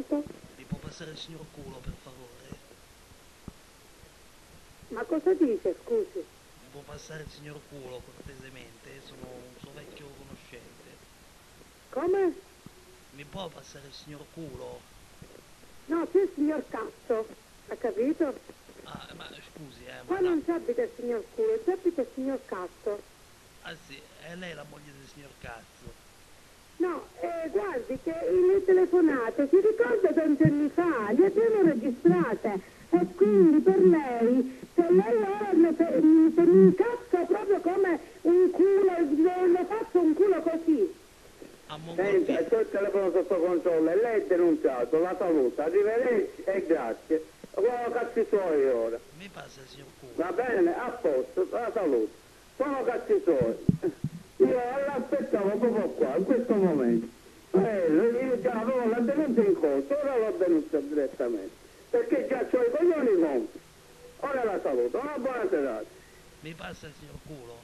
Pronto? Mi può passare il signor Culo, per favore? Ma cosa dice, scusi? Mi può passare il signor Culo, cortesemente? Sono un suo vecchio conoscente. Come? Mi può passare il signor Culo? No, c'è il signor Cazzo, ha capito? Ah, ma scusi, Qua ma no. non ci abita il signor Culo, ci abita il signor Cazzo. Ah sì, è lei la moglie del signor Cazzo. No, guardi che le telefonate, si ricorda tanti anni fa, le abbiamo registrate e quindi per lei, se lei ora per un cazzo proprio come un culo, le faccio un culo così. A Senta, Mongolfiere. c'ho il telefono sotto controllo e lei è denunciato, la saluta, arrivederci e grazie. Sono cazzi suoi ora. Mi passa il signor Culo? Va bene, a posto, la saluto. Sono cazzi suoi. Io l'aspettavo proprio qua, in questo momento. Io già avevo la denuncia in corso, ora l'ho denunciata direttamente. Perché già c'ho i coglioni compri. Ora la saluto, una buona serata. Mi passa il signor Culo?